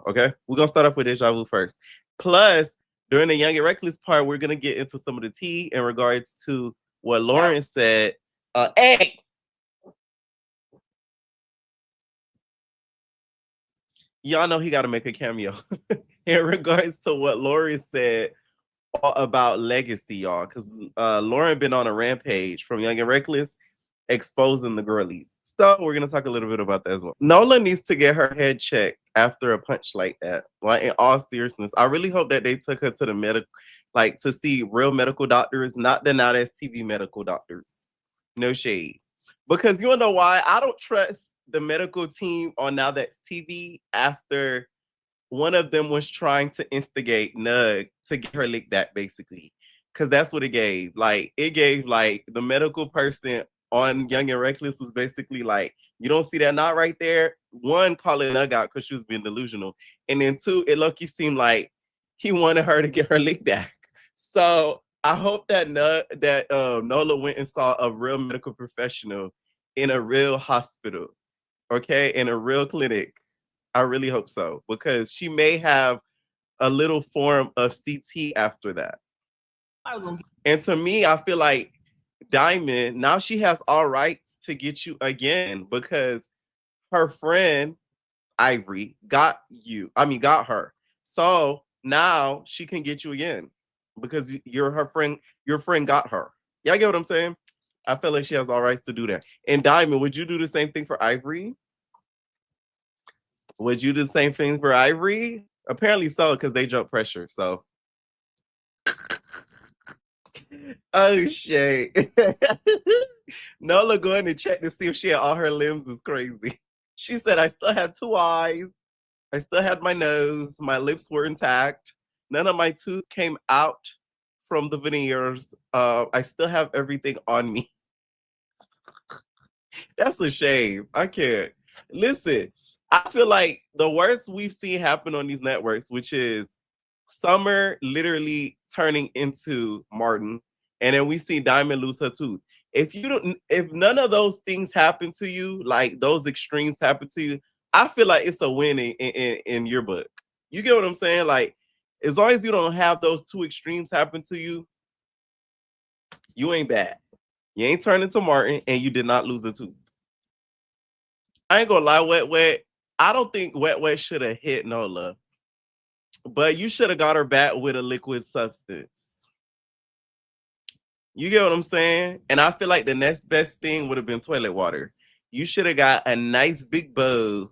okay? We're going to start off with Deja Vu first. Plus, during the Young and Reckless part, we're going to get into some of the tea in regards to what Lauren said. Hey! Y'all know he got to make a cameo in regards to what Lauren said about legacy, y'all, because Lauren been on a rampage from Young and Reckless exposing the girlies. So we're gonna talk a little bit about that as well. Nola needs to get her head checked after a punch like that. Like, in all seriousness, I really hope that they took her to the medical, like, to see real medical doctors, not the now that's TV medical doctors. No shade. Because you wanna know why? I don't trust the medical team on Now That's TV after one of them was trying to instigate Nug to get her lick back, basically. Because that's what it gave. Like, it gave, like, the medical person on Young and Reckless was basically like, you don't see that knot right there? One, calling Nug out because she was being delusional. And then two, it lucky seemed like he wanted her to get her lick back. So I hope that Nola went and saw a real medical professional in a real hospital, okay, in a real clinic. I really hope so, because she may have a little form of CT after that. And to me, I feel like Diamond, now she has all rights to get you again because her friend Ivory got her. So now she can get you again because you're her friend. Your friend got her. Y'all get what I'm saying? I feel like she has all rights to do that. And Diamond, would you do the same thing for Ivory? Would you do the same thing for Ivory? Apparently so, because they jump pressure. So, oh shit. Nola going to check to see if she had all her limbs is crazy. She said, I still had 2 eyes. I still had my nose. My lips were intact. None of my tooth came out from the veneers. I still have everything on me. That's a shame. I can't. Listen, I feel like the worst we've seen happen on these networks, which is Summer literally turning into Martin, and then we see Diamond lose her tooth. If none of those things happen to you, like those extremes happen to you, I feel like it's a win in your book. You get what I'm saying? Like, as long as you don't have those 2 extremes happen to you, you ain't bad. You ain't turned into Martin, and you did not lose a tooth. I ain't gonna lie, Wet Wet. I don't think Wet Wet should have hit Nola, but you should have got her back with a liquid substance. You get what I'm saying? And I feel like the next best thing would have been toilet water. You should have got a nice big bowl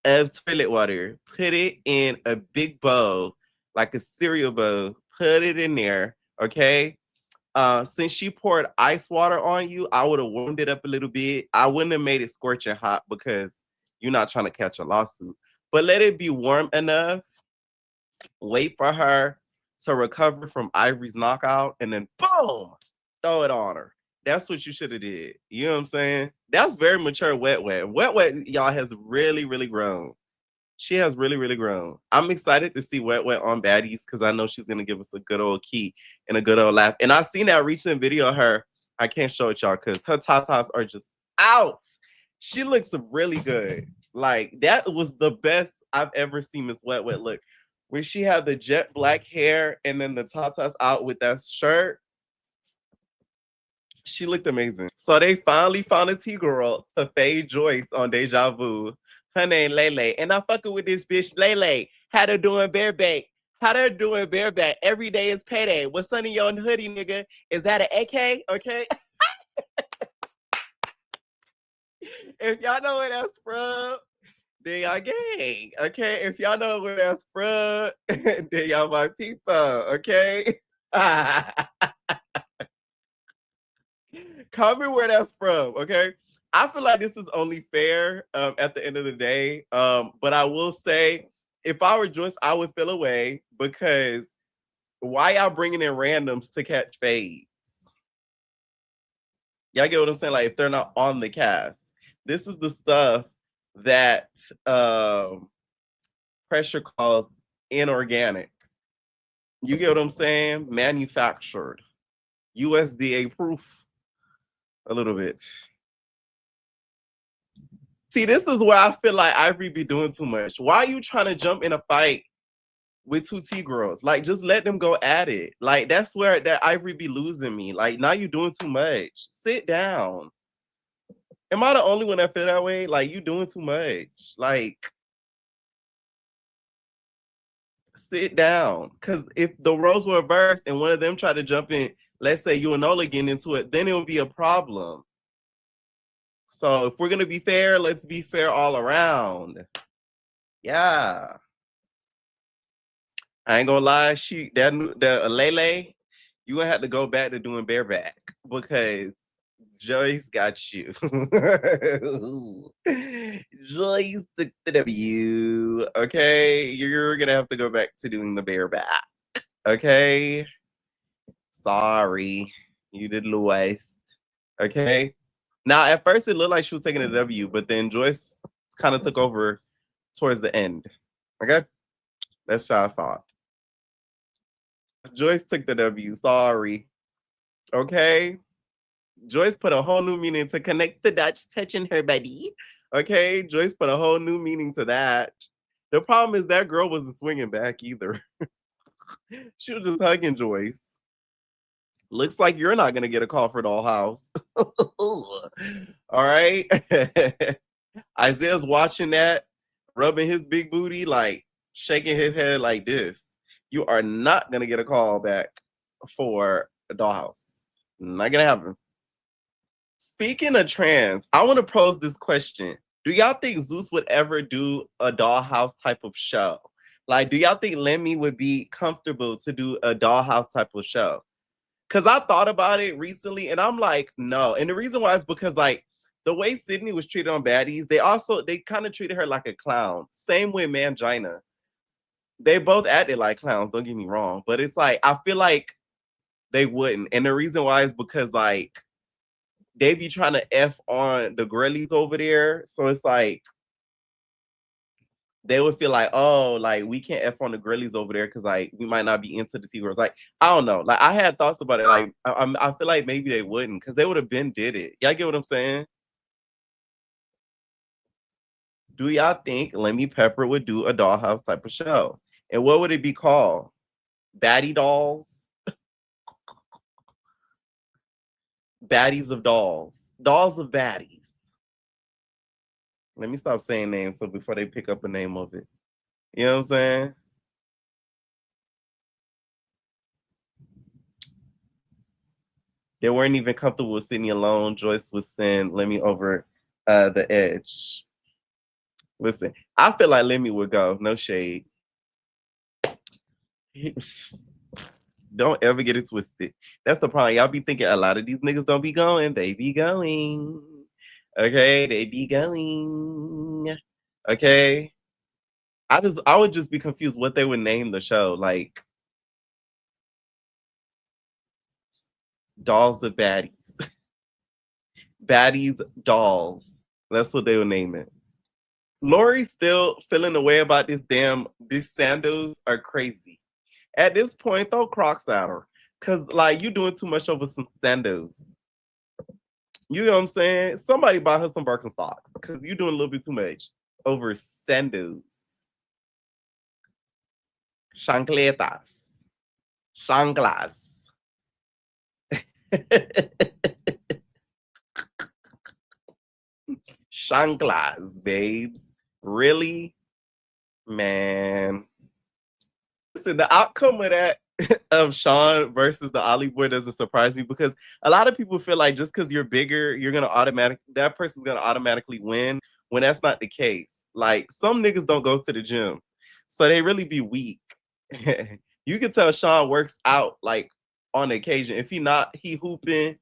of toilet water, put it in a big bowl, like a cereal bowl, put it in there, okay? Since she poured ice water on you, I would have warmed it up a little bit. I wouldn't have made it scorching hot because you're not trying to catch a lawsuit. But let it be warm enough. Wait for her to recover from Ivory's knockout, and then boom, throw it on her. That's what you should have did. You know what I'm saying? That's very mature Wet Wet. Wet Wet, y'all, has really, really grown. She has really, really grown. I'm excited to see Wet Wet on Baddies because I know she's gonna give us a good old key and a good old laugh. And I seen that recent video of her. I can't show it y'all because her tatas are just out. She looks really good. Like, that was the best I've ever seen Miss Wet Wet look. When she had the jet black hair and then the tatas out with that shirt, she looked amazing. So they finally found a T-girl to fade Joyce on Deja Vu. Her name Lele. And I'm fucking with this bitch Lele. Had her doing bareback. Had her doing bareback. Every day is payday. What's on your hoodie, nigga? Is that an AK? Okay. If y'all know where that's from, then y'all gang. Okay. If y'all know where that's from, then y'all my people. Okay. Comment where that's from, okay? I feel like this is only fair at the end of the day. But I will say, if I were Joyce, I would feel away because why y'all bringing in randoms to catch fades? Y'all get what I'm saying? Like, if they're not on the cast, this is the stuff that pressure calls inorganic. You get what I'm saying? Manufactured, USDA proof, a little bit. See, this is where I feel like Ivory be doing too much. Why are you trying to jump in a fight with two T girls? Like, just let them go at it. Like, that's where that Ivory be losing me. Like, now you're doing too much. Sit down. Am I the only one that feel that way? Like, you doing too much. Like, sit down. Because if the roles were reversed and one of them tried to jump in, let's say you and Nola getting into it, then it would be a problem. So if we're gonna be fair, let's be fair all around. Yeah. I ain't gonna lie, that Lele, you gonna have to go back to doing bareback because Joyce got you. Joyce took the W. Okay, you're gonna have to go back to doing the bareback. Okay, sorry, you did lowest. Okay. Now, at first, it looked like she was taking a W, but then Joyce kind of took over towards the end. Okay, that's how I saw it. Joyce took the W. Sorry. Okay. Joyce put a whole new meaning to connect the dots, touching her buddy. Okay. Joyce put a whole new meaning to that. The problem is that girl wasn't swinging back either. She was just hugging Joyce. Looks like you're not going to get a call for Dollhouse. All right. Isaiah's watching that, rubbing his big booty, like shaking his head like this. You are not going to get a call back for a Dollhouse. Not going to happen. Speaking of trans, I want to pose this question. Do y'all think Zeus would ever do a Dollhouse type of show? Like, do y'all think Lemmy would be comfortable to do a Dollhouse type of show? Because I thought about it recently and I'm like, no. And the reason why is because, like, the way Sydney was treated on Baddies, they kind of treated her like a clown. Same with Mangina. They both acted like clowns, don't get me wrong. But it's like, I feel like they wouldn't. And the reason why is because, like, they be trying to F on the girlies over there. So it's like they would feel like, oh, like we can't F on the girlies over there because like we might not be into the T girls. Like, I don't know. Like I had thoughts about it. Like I feel like maybe they wouldn't because they would have been did it. Y'all get what I'm saying? Do y'all think Lemmy Pepper would do a Dollhouse type of show? And what would it be called? Baddie Dolls? Baddies of Dolls. Dolls of Baddies. Let me stop saying names so before they pick up a name of it. You know what I'm saying? They weren't even comfortable with Sydney alone. Joyce would send Lemmy over the edge. Listen, I feel like Lemmy would go. No shade. Don't ever get it twisted. That's the problem. Y'all be thinking a lot of these niggas don't be going. They be going. Okay, they be going. Okay. I would just be confused what they would name the show. Like Dolls of Baddies. Baddies Dolls. That's what they would name it. Lori's still feeling the way about these sandals are crazy. At this point, throw Crocs at her. Cause like you doing too much over some sandals. You know what I'm saying? Somebody buy her some Birkenstocks. Cause you doing a little bit too much over sandals. Chancletas. Chanclas. Chanclas, babes. Really? Man. Listen, the outcome of that of Sean versus the Ollie boy doesn't surprise me because a lot of people feel like just because you're bigger, that person's gonna automatically win when that's not the case. Like some niggas don't go to the gym, so they really be weak. You can tell Sean works out like on occasion. If he hooping,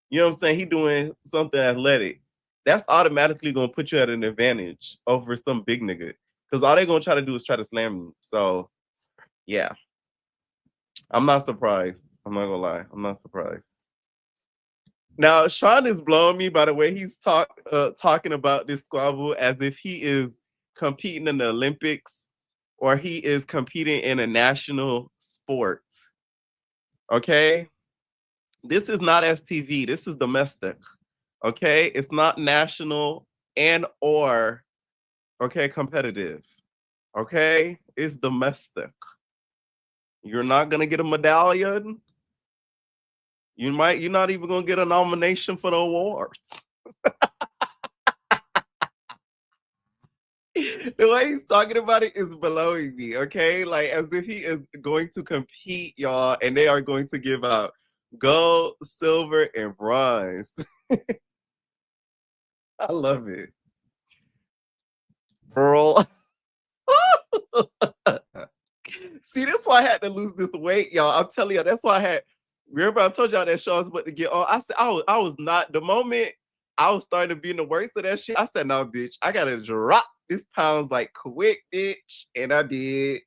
you know what I'm saying? He doing something athletic. That's automatically gonna put you at an advantage over some big nigga. Cause all they gonna try to do is try to slam you. So yeah. I'm not surprised. I'm not gonna lie. I'm not surprised. Now, Sean is blowing me by the way he's talking about this squabble as if he is competing in the Olympics or he is competing in a national sport. Okay? This is not STV. This is domestic. Okay? It's not national and or okay, competitive. Okay, it's domestic. You're not gonna get a medallion. You're not even gonna get a nomination for the awards. The way he's talking about it is blowing me, okay? Like as if he is going to compete, y'all, and they are going to give out gold, silver, and bronze. I love it. Earl. See, that's why I had to lose this weight, y'all. I'm telling you, that's why I had. Remember, I told y'all that show I was about to get on. I said, I was not. The moment I was starting to be in the worst of that shit, I said, no, bitch, I gotta drop this pounds like quick, bitch. And I did.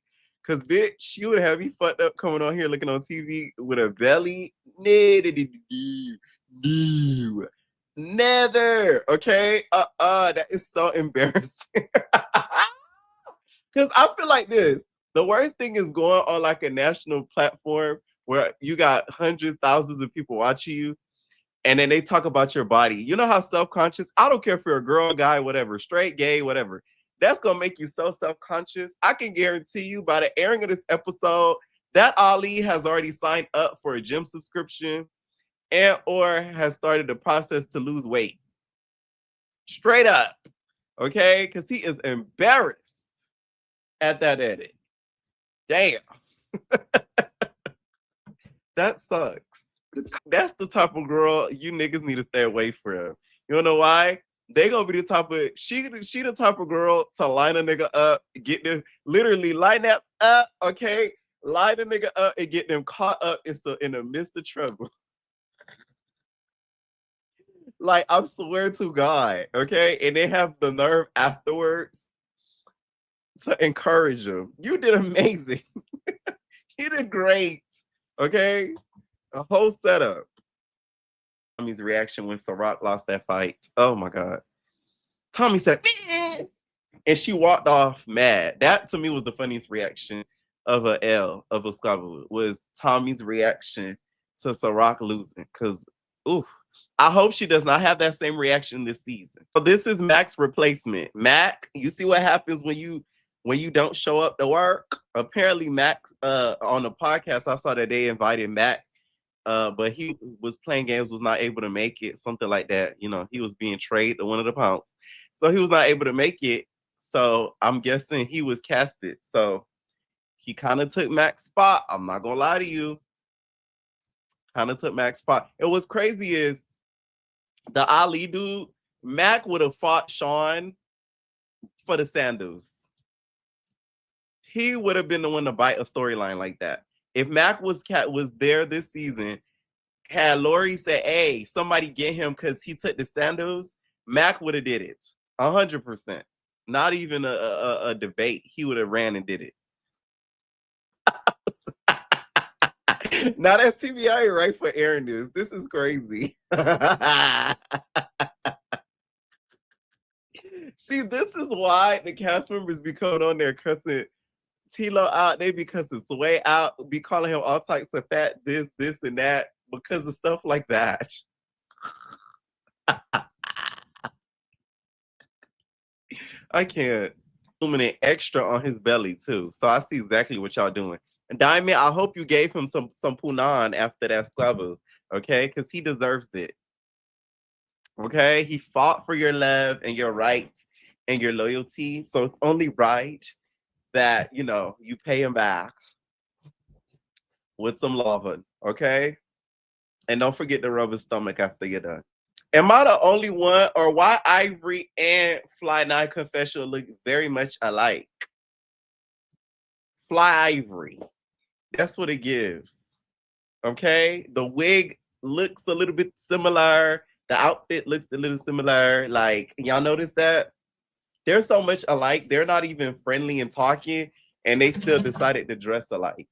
Cause bitch, you would have me fucked up coming on here looking on TV with a belly. No, no, never. Okay. That is so embarrassing. Because I feel like this. The worst thing is going on like a national platform where you got hundreds, thousands of people watching you, and then they talk about your body. You know how self-conscious, I don't care if you're a girl, guy, whatever, straight, gay, whatever. That's gonna make you so self-conscious. I can guarantee you by the airing of this episode, that Ali has already signed up for a gym subscription and or has started the process to lose weight. Straight up. Okay? Because he is embarrassed at that edit. Damn. That sucks. That's the type of girl you niggas need to stay away from. You wanna know why? They gonna be the type of she the type of girl to line a nigga up, get them literally line that up, okay? Line a nigga up and get them caught up in the midst of trouble. Like I swear to God, okay? And they have the nerve afterwards to encourage them. You did amazing. You did great. Okay? A whole setup. Tommy's reaction when Ciroc lost that fight. Oh my God. Tommy said, "Meh," and she walked off mad. That to me was the funniest reaction of a L of a squabble was Tommy's reaction to Ciroc losing. Cause ooh, I hope she does not have that same reaction this season. So this is Mac's replacement. Mac, you see what happens when you don't show up to work? Apparently, Mac on the podcast, I saw that they invited Mac but he was playing games, was not able to make it, something like that. You know, he was being traded to one of the pounds. So he was not able to make it. So I'm guessing he was casted. So he kind of took Mac's spot. I'm not gonna lie to you. Kind of took Mac's spot. And what's crazy is the Ali dude, Mac would have fought Sean for the sandals. He would have been the one to bite a storyline like that. If Mac was there this season, had Lori said, "Hey, somebody get him because he took the sandals," Mac would have did it 100%. Not even a debate. He would have ran and did it. Now that's TBI right for airing this. This is crazy. See, this is why the cast members be coming on there cussing Tilo out. They be cussing Sway out, be calling him all types of fat, this, and that, because of stuff like that. I can't. Illuminate extra on his belly too. So I see exactly what y'all doing. And Diamond, I hope you gave him some punan after that squabble, okay? Because he deserves it. Okay, he fought for your love and your rights and your loyalty. So it's only right that you pay him back with some love, okay? And don't forget to rub his stomach after you're done. Am I the only one, or why Ivory and Fly Nine Confessional look very much alike? Fly Ivory. That's what it gives. Okay? The wig looks a little bit similar. The outfit looks a little similar. Like, y'all notice that? They're so much alike. They're not even friendly and talking, and they still decided to dress alike.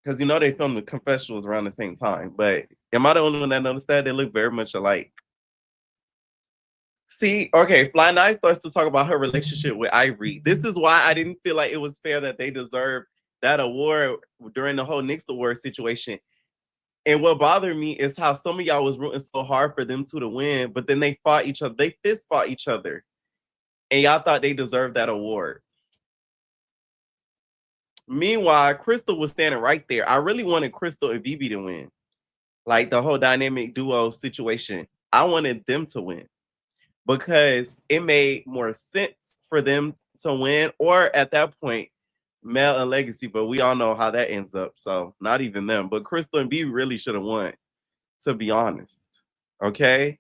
Because they filmed the confessionals around the same time. But am I the only one that noticed that? They look very much alike. See, okay, Fly Nine starts to talk about her relationship with Ivory. This is why I didn't feel like it was fair that they deserved that award during the whole Knicks award situation. And what bothered me is how some of y'all was rooting so hard for them two to win, but then they fought each other. They fist fought each other. And y'all thought they deserved that award. Meanwhile, Crystal was standing right there. I really wanted Crystal and BB to win. Like the whole dynamic duo situation. I wanted them to win because it made more sense for them to win, or at that point, Mel and Legacy. But we all know how that ends up. So not even them. But Crystal and BB really should have won, to be honest. Okay.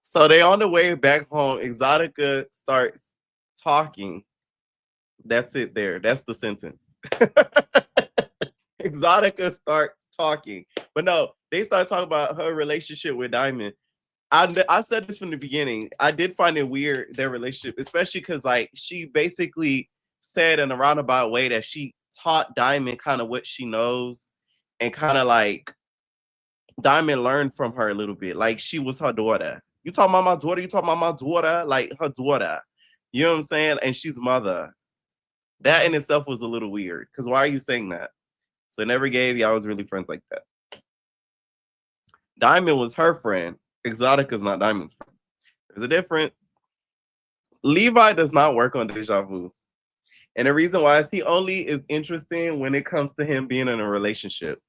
So they on the way back home. Exotica starts talking. That's it there. That's the sentence. Exotica starts talking. But no, they start talking about her relationship with Diamond. I said this from the beginning. I did find it weird, their relationship, especially because like she basically said in a roundabout way that she taught Diamond kind of what she knows, and kind of like Diamond learned from her a little bit. Like she was her daughter. You talking about my daughter? You talking about my daughter? Like her daughter. You know what I'm saying? And she's mother. That in itself was a little weird. Because why are you saying that? So never gave y'all was really friends like that. Diamond was her friend. Exotica's not Diamond's friend. There's a difference. Levi does not work on Deja Vu. And the reason why is he only is interesting when it comes to him being in a relationship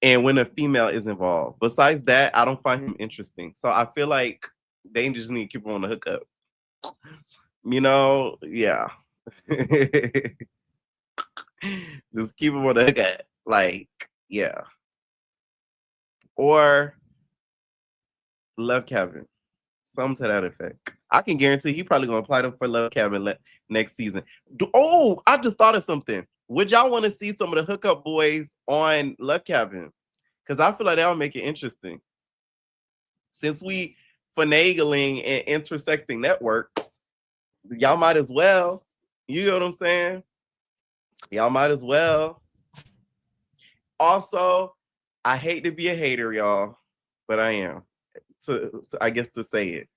and when a female is involved. Besides that, I don't find him interesting. So I feel like they just need to keep him on the hookup. You know, yeah. Just keep him on the hookup. Like, yeah. Or Love Cabin. Something to that effect. I can guarantee he probably gonna apply them for Love Cabin next season. I just thought of something. Would y'all want to see some of the hookup boys on Love Cabin? Because I feel like that would make it interesting. Since we finagling and intersecting networks, y'all might as well. You know what I'm saying? Y'all might as well. Also, I hate to be a hater, y'all, but I am. I guess to say it,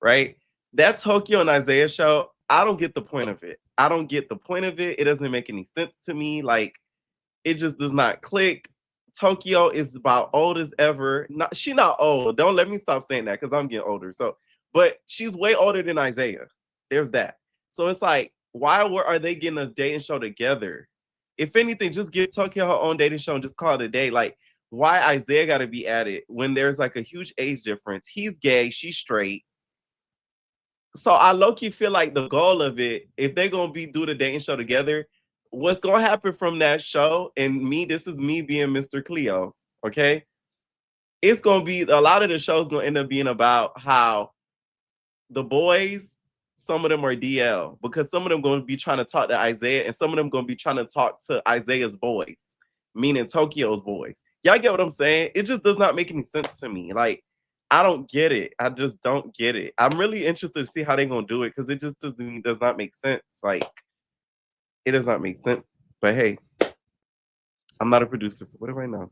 right? That Tokyo and Isaiah show, I don't get the point of it. I don't get the point of it. It doesn't make any sense to me. Like, it just does not click. Tokyo is about old as ever. She not old. Don't let me stop saying that because I'm getting older. So, but she's way older than Isaiah. There's that. So it's like, why are they getting a dating show together? If anything, just give Tokyo her own dating show and just call it a day. Like, why Isaiah got to be added when there's like a huge age difference? He's gay, she's straight. So I low-key feel like the goal of it, if they're gonna be do the dating show together, what's gonna happen from that show, and this is me being Mr. Cleo, okay? It's gonna be a lot of the show's gonna end up being about how the boys, some of them are DL, because some of them gonna be trying to talk to Isaiah, and some of them gonna be trying to talk to Isaiah's boys, meaning Tokyo's boys. Y'all get what I'm saying? It just does not make any sense to me. Like, I don't get it. I just don't get it. I'm really interested to see how they're gonna do it because it just does not make sense. Like, it does not make sense. But hey, I'm not a producer, so what do I know?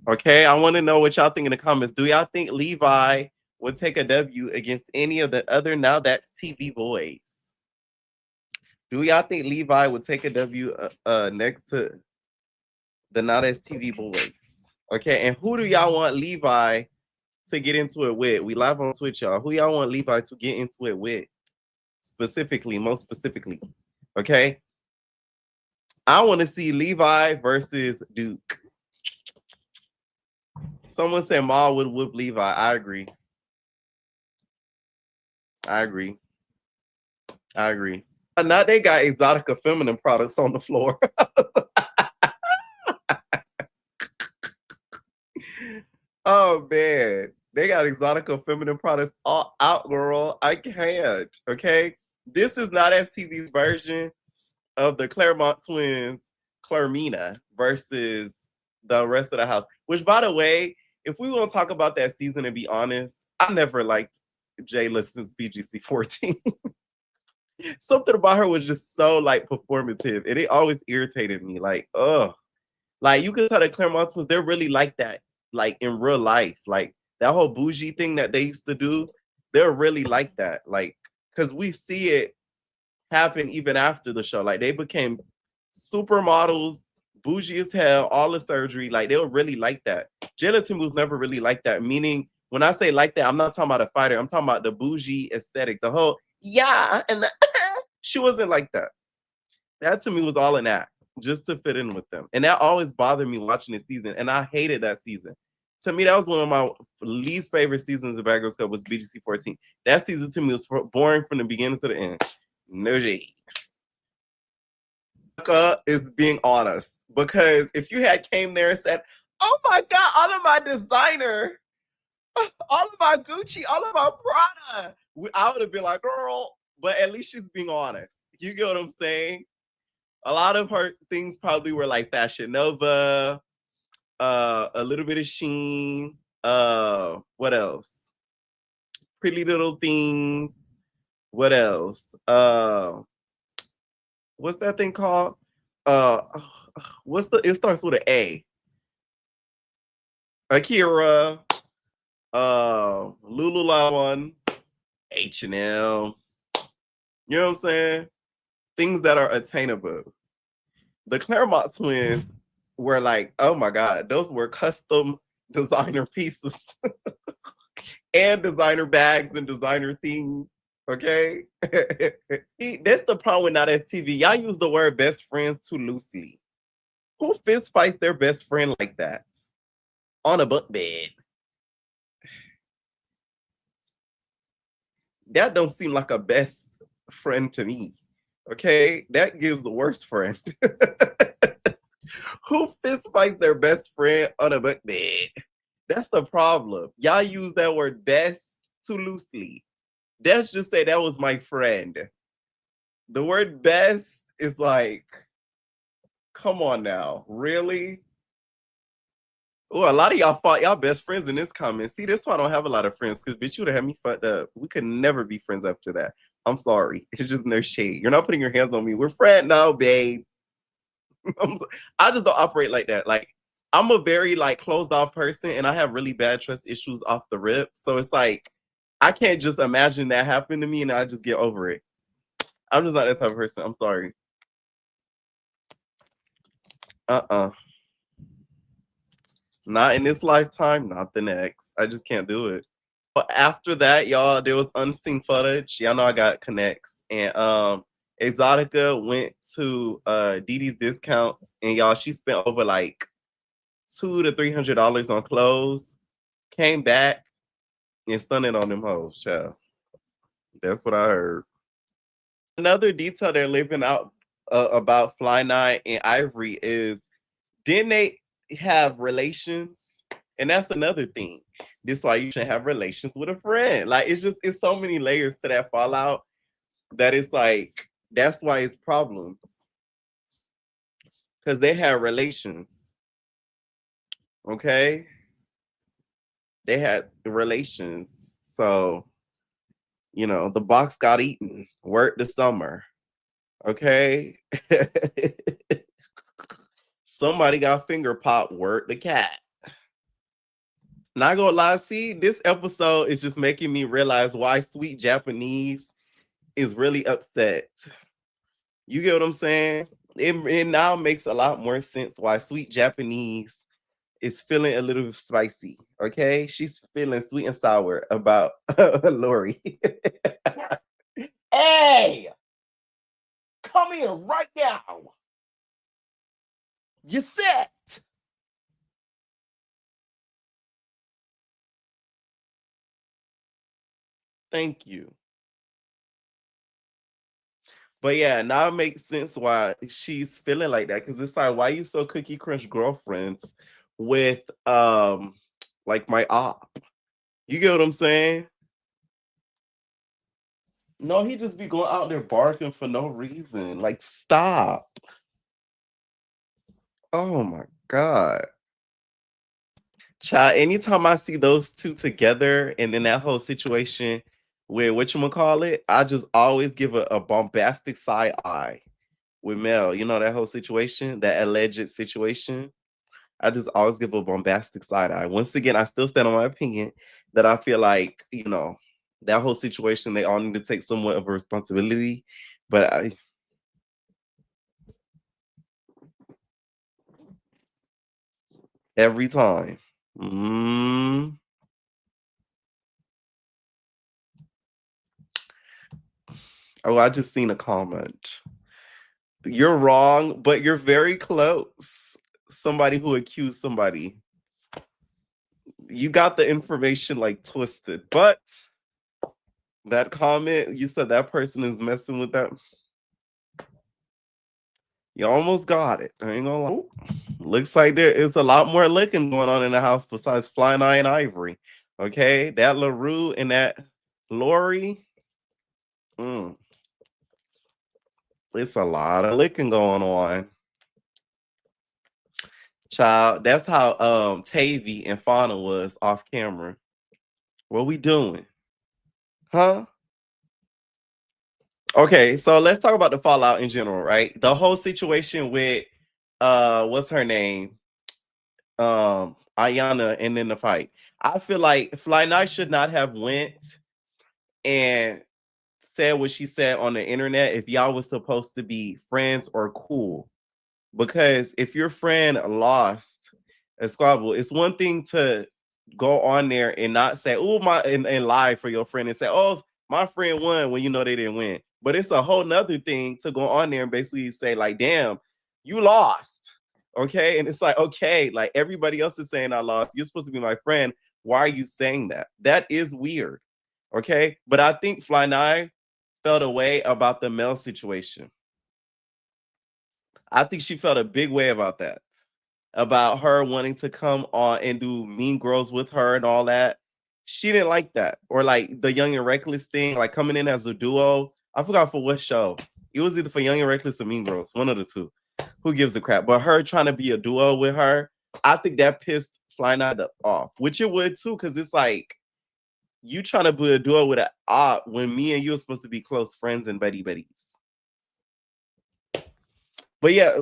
Okay, I want to know what y'all think in the comments. Do y'all think Levi would take a W against any of the other Now That's TV boys? Do y'all think Levi would take a W next to the Now That's TV boys? Okay, and who do y'all want Levi to get into it with? We live on Twitch, y'all. Who y'all want Levi to get into it with? Specifically, most specifically. Okay. I want to see Levi versus Duke. Someone said Maul would whoop Levi. I agree. Now they got Exotica feminine products on the floor. Oh man, they got Exotica feminine products all out, girl. I can't. Okay, this is not STV's version of the Claremont twins, Claremina versus the rest of the house. Which, by the way, if we want to talk about that season and be honest, I never liked Jayla since BGC 14. Something about her was just so like performative, and it always irritated me. Like, like you could tell the Claremont twins, they're really like that, like in real life. Like that whole bougie thing that they used to do, they're really like that. Like, because we see it happen even after the show. Like they became supermodels, bougie as hell, all the surgery. Like they were really like that. Jayla to me was never really like that. Meaning, when I say like that, I'm not talking about a fighter. I'm talking about the bougie aesthetic. The whole yeah, and the, she wasn't like that. That to me was all an act, just to fit in with them. And that always bothered me watching this season. And I hated that season. To me, that was one of my least favorite seasons of Bad Girls Club was BGC 14. That season to me was boring from the beginning to the end. No shade. Is being honest, because if you had came there and said, "Oh my God, all of my designer, all of my Gucci, all of my Prada," I would have been like, "Girl," but at least she's being honest. You get what I'm saying? A lot of her things probably were like Fashion Nova, a little bit of Sheen, what else? Pretty Little Things. What else? What's that thing called? Uh, what's the? It starts with an A. Akira, Lululemon, H&M. You know what I'm saying? Things that are attainable. The Claremont twins were like, oh my God, those were custom designer pieces and designer bags and designer things. Okay. That's the problem with not FTV. Y'all use the word best friends too loosely. Who fist fights their best friend like that? On a bunk bed. That don't seem like a best friend to me. Okay. That gives the worst friend. Who fist fights their best friend on a bunk bed? That's the problem. Y'all use that word best too loosely. Let's just say that was my friend. The word best is like, come on now, really? Oh, a lot of y'all fought y'all best friends in this comment. See, this one I don't have a lot of friends because bitch, you would have had me fucked up. We could never be friends after that. I'm sorry. It's just no shade. You're not putting your hands on me. We're friends now, babe. I just don't operate like that. Like, I'm a very like closed off person and I have really bad trust issues off the rip. So it's like I can't just imagine that happen to me and I just get over it. I'm just not that type of person. I'm sorry. Uh-uh. Not in this lifetime, not the next. I just can't do it. But after that, y'all, there was unseen footage. Y'all know I got connects. And Exotica went to Didi's discounts and y'all, she spent over like $200 to $300 on clothes, came back and stunned on them hoes, child. That's what I heard. Another detail they're leaving out about Fly Night and Ivory is didn't they have relations? And that's another thing. This is why you shouldn't have relations with a friend. Like it's so many layers to that fallout that it's like that's why it's problems. Because they had relations. Okay. They had relations. So, the box got eaten. Word the summer. Okay. Somebody got finger popped. Word the cat. Not gonna lie, see, this episode is just making me realize why Sweet Japanese is really upset. You get what I'm saying? It now makes a lot more sense why Sweet Japanese is feeling a little spicy. Okay, she's feeling sweet and sour about Lori. Hey, come here right now. You set. Thank you. But yeah, now it makes sense why she's feeling like that. Cause it's like, why you so cookie crunch girlfriends with like my op? You get what I'm saying? No, he just be going out there barking for no reason. Like, stop. Oh my God. Child, anytime I see those two together and then that whole situation where whatchamacallit, I just always give a bombastic side eye with Mel. You know that whole situation, that alleged situation. I just always give a bombastic side eye. Once again, I still stand on my opinion that I feel like, that whole situation, they all need to take somewhat of a responsibility. But Every time. Mm. Oh, I just seen a comment. You're wrong, but you're very close. Somebody who accused somebody. You got the information like twisted, but that comment, you said that person is messing with that. You almost got it. I ain't gonna lie. Ooh, looks like there is a lot more licking going on in the house besides Flying Eye and Ivory. Okay, that LaRue and that Lori. Mm, it's a lot of licking going on. Child, that's how Tavy and Fauna was off camera. What we doing? Huh? Okay, so let's talk about the fallout in general, right? The whole situation with what's her name? Ayana and then the fight. I feel like Fly Night should not have went and said what she said on the internet if y'all was supposed to be friends or cool. Because if your friend lost a squabble, it's one thing to go on there and not say, oh my and lie for your friend and say, oh, my friend won when you know they didn't win. But it's a whole nother thing to go on there and basically say, like, damn, you lost. Okay. And it's like, okay, like everybody else is saying I lost. You're supposed to be my friend. Why are you saying that? That is weird. Okay. But I think Fly Nye felt a way about the Mel situation. I think she felt a big way about that. About her wanting to come on and do Mean Girls with her and all that. She didn't like that. Or like the Young and Reckless thing, like coming in as a duo. I forgot for what show. It was either for Young and Reckless or Mean Girls, one of the two. Who gives a crap? But her trying to be a duo with her, I think that pissed Fly Night off, which it would too, because it's like you trying to be a duo with an op when me and you are supposed to be close friends and buddies. But yeah,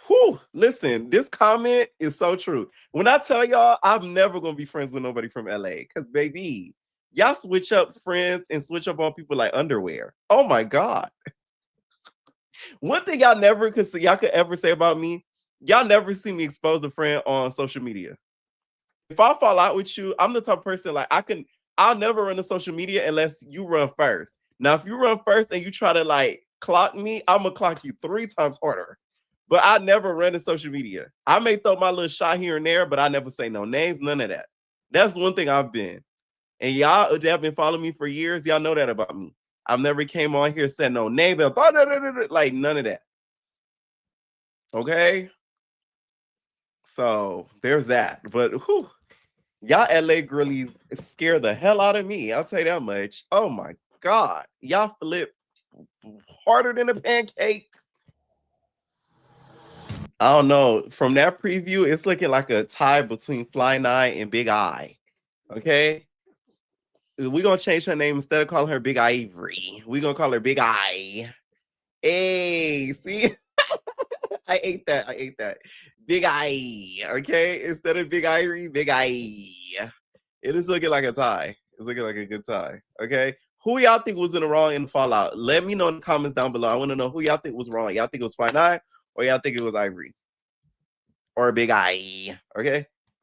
whew, listen, this comment is so true. When I tell y'all, I'm never gonna be friends with nobody from LA, because baby, y'all switch up friends and switch up on people like underwear. Oh my god. One thing y'all could ever say about me, y'all never see me expose a friend on social media. If I fall out with you, I'm the type of person like I'll never run to social media unless you run first. Now, if you run first and you try to like clock me, I'm gonna clock you 3 times harder. But I never run to social media. I may throw my little shot here and there, but I never say no names, none of that. That's one thing I've been. And y'all that have been following me for years, y'all know that about me. I've never came on here said no name, like none of that. Okay. So there's that. But whew, y'all LA girlies scare the hell out of me. I'll tell you that much. Oh my God. Y'all flip harder than a pancake. I don't know. From that preview, it's looking like a tie between Fly Nye and Big Eye. Okay. We're gonna change her name instead of calling her Big Ivory. We're gonna call her Big Eye. Hey, see? I ate that. I ate that. Big Eye. Okay. Instead of Big Ivory, Big Eye. It is looking like a tie. It's looking like a good tie. Okay. Who y'all think was in the wrong in the fallout? Let me know in the comments down below. I want to know who y'all think was wrong. Y'all think it was Fine Eye or y'all think it was Ivory? Or Big Eye. Okay.